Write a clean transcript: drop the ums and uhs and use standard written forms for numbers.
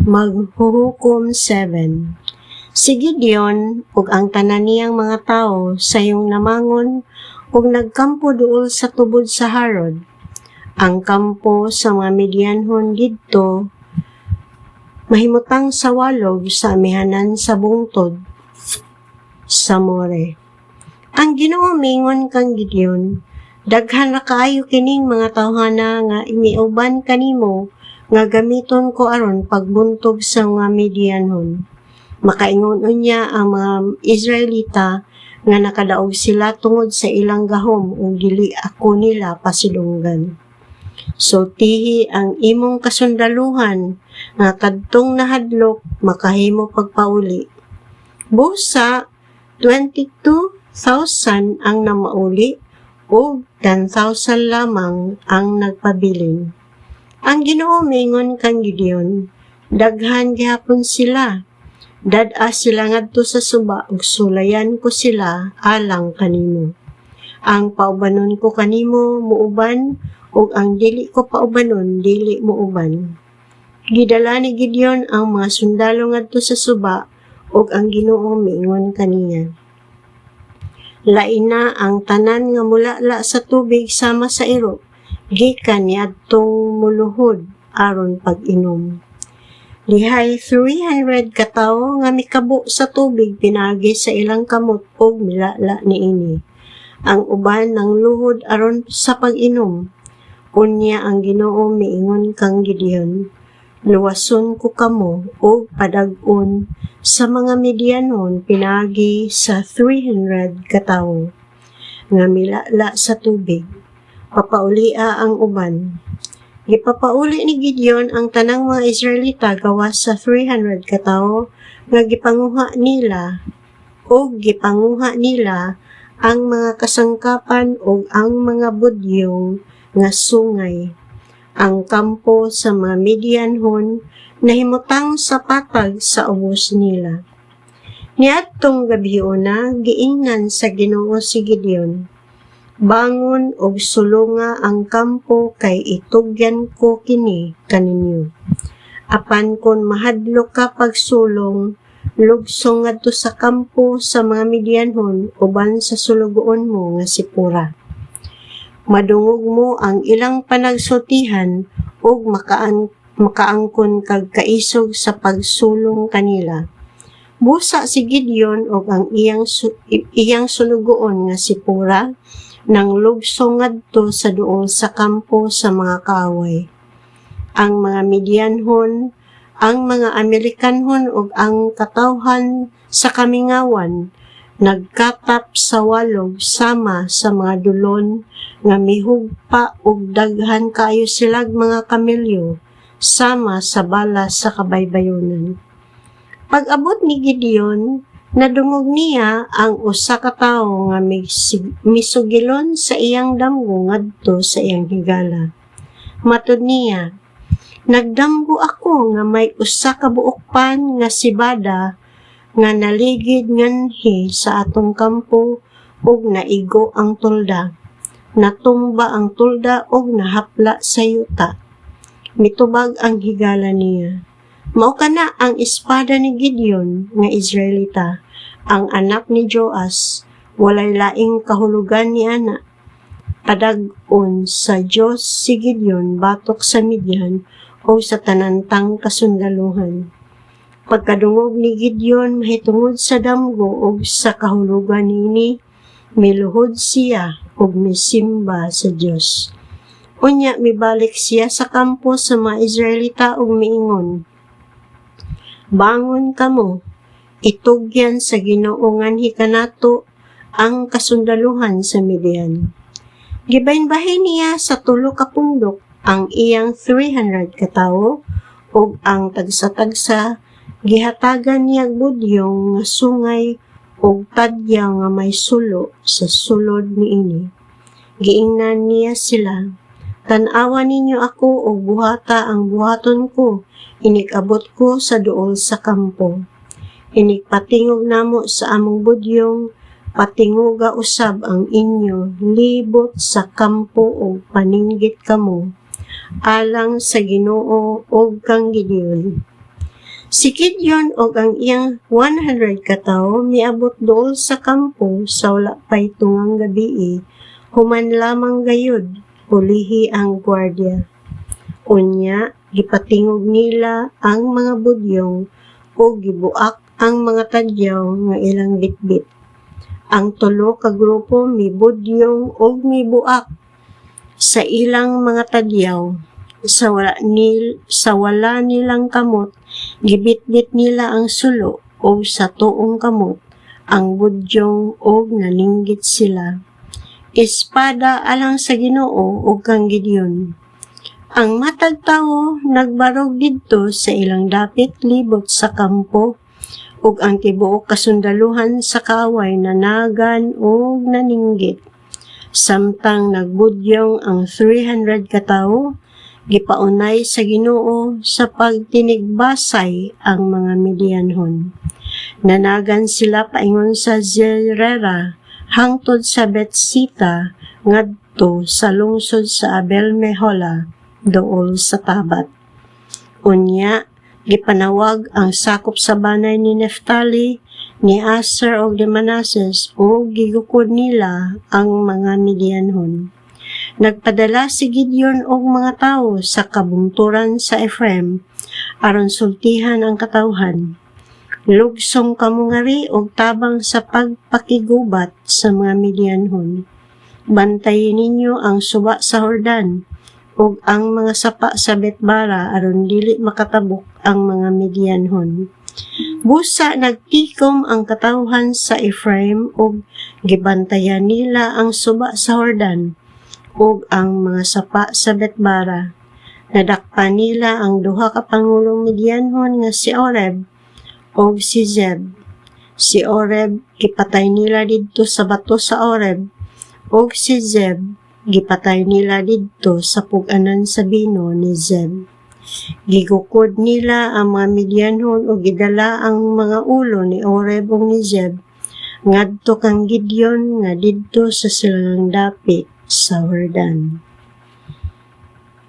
Maghuhukom 7. Si Gideon ug ang tanan niyang mga tao sayong namangon ug nagkampo duol sa tubod sa Harod. Ang kampo sa mga Midianhon didto mahimutang sa walog sa amihanan sa bungtod sa More. Ang Ginoo mingon kang Gideon, daghan na kaayo kining mga tawhana nga imiuban kanimo nga gamiton ko aron pagbuntog sa mga Midianhon. Makaingon unya ang mga Israelita nga nakadaog sila tungod sa ilang gahom ug dili ako nila pasidunggan. Sultihi ang imong kasundaluhan nga kadtong nahadlok makahimo pagpauli. Busa 22,000 ang namauli o 10,000 lamang ang nagpabilin. Ang Ginoo mingon kang Gideon, daghan gihapon sila. Dad-a sila ngadto sa suba ug sulayan ko sila alang kanimo. Ang paubanon ko kanimo muuban ug ang dili ko paubanon dili muuban. Gidala ni Gideon ang mga sundalo ngadto sa suba ug ang Ginoo miingon kaniya, lain na ang tanan nga mulala sa tubig sama sa iro, gikan niadtong muluhod aron pag-inom. Lihay 300 ka tawo nga mikabo sa tubig pinagi sa ilang kamot ug milala niini. Ang uban ng luhod aron sa pag-inom. Unya ang Ginoo miingon kang Gideon, luwason ko kamo ug padag-on sa mga Midianon pinagi sa 300 ka tawo nga milala sa tubig. Papaulia ang uban. Gipapauli ni Gideon ang tanang mga Israelita gawas sa 300 ka tawo nga gipanguha nila ang mga kasangkapan o ang mga budyong nga sungay. Ang kampo sa mga Midianhon nahimutang sa patag sa ubos nila. Niadtong gabiuna giingnan sa Ginoo si Gideon, bangon og sulunga ang kampo kay itugyan ko kini kaninyo. Apan kon mahadlok ka pagsulong, lugsong ngadto sa kampo sa mga Midianhon uban sa sulugoon mo nga si Pura. Madungog mo ang ilang panagsultihan ug makaangkon kag kaisog sa pagsulong kanila. Busa si Gideon ug ang iyang sulugoon nga si Pura nang lugsong ngadto sa duol sa kampo sa mga kaaway. Ang mga Midianhon, ang mga Amerikanhon ug ang katawhan sa kamingawan nagkatap sa walog sama sa mga dulon nga mihugpa ug daghan kaayo silag mga kamelyo sama sa bala sa kabaybayonan. Pag-abot ni Gideon, nadungog niya ang usa ka tawo nga misugilon sa iyang damgo ngadto sa iyang higala. Matud niya, nagdamgo ako nga may usa ka buokpan nga sibada nga naligid nganhi sa atong kampo ug naigo ang tulda. Natumba ang tulda ug nahapla sa yuta. Mitubag ang higala niya. Mao kana ang espada ni Gideon nga Israelita, ang anak ni Joas, walay laing kahulugan ni ana. Padag-on sa Dios si Gideon batok sa Midian o sa tanantang kasundaluhan. Pagkadungog ni Gideon mahitungod sa damgo ug sa kahulugan nini, miluhod siya ug misimba sa Dios. Unya mibalik siya sa kampo sa mga Israelita ug miingon, bangon kamo, itugyan sa Ginoo nganhi kanato ang kasundaluhan sa Midian. Gibahin-bahin niya sa tulo ka pundok ang iyang 300 ka tawo ug ang tagsa-tagsa gihatagan niya budyong nga sungay ug tadyaw nga may sulo sa sulod niini. Giingnan niya sila, tan-awa ninyo ako ug buhata ang buhaton ko, inikabot ko sa duol sa kampo. Inikpatingog namo sa among budyong, patinguga usab ang inyo, libot sa kampo ug paninggit kamo, alang sa Ginoo ug kang Gideon. Si Gideon og ang iyang 100 ka tawo miabot dool sa kampo sa wala pay tungang gabii, human lamang gayud pulihi ang gwardiya. Unya, gipatingog nila ang mga budyong o gibuak ang mga tadyaw nga ilang bitbit. Ang tulo ka grupo mibudyong o mibuak sa ilang mga tadyaw. Sa wala nilang kamot, gibitbit nila ang sulo o sa tuong kamot ang budyong o nalinggit sila. Espada alang sa Ginoo o kang Gideon. Ang matag tawo nagbarog didto sa ilang dapit libot sa kampo ug ang tibuok kasundaluhan sa kaaway nanagan o naninggit. Samtang nagbudyong ang 300 ka tawo, gipaunay sa Ginoo sa pagtinigbasay ang mga Midianhon. Nanagan sila paingon sa Zerera hangtod sa Betsita ngadto sa lungsod sa Abel-Mehola dool sa tabat. Unya, gipanawag ang sakop sa banay ni Neftali, ni Aser o ni Manases o gigukod nila ang mga Midianhon. Nagpadala si Gideon og mga tawo sa kabungturan sa Ephraim aron sultihan ang katawhan. Lugsong kamungari og tabang sa pagpakigubat sa mga Midianhon. Bantayin ninyo ang suba sa Jordan ug ang mga sapa sa Betbara aron dili makatabok ang mga Midianhon. Busa nagtikom ang katawhan sa Ephraim ug gibantayan nila ang suba sa Jordan ug ang mga sapa sa Betbara. Nadakpan nila ang duha ka pangulong Midianhon nga si Oreb ug si Zeb. Si Oreb gipatay nila didto sa bato sa Oreb ug si Zeb gipatay nila didto sa pug-anan sa bino ni Zeb. Gigukod nila ang mga Midianhon ug gidala ang mga ulo ni Oreb ug ni Zeb ngadto kang Gideon nga didto sa silangang dapit sa Jordan.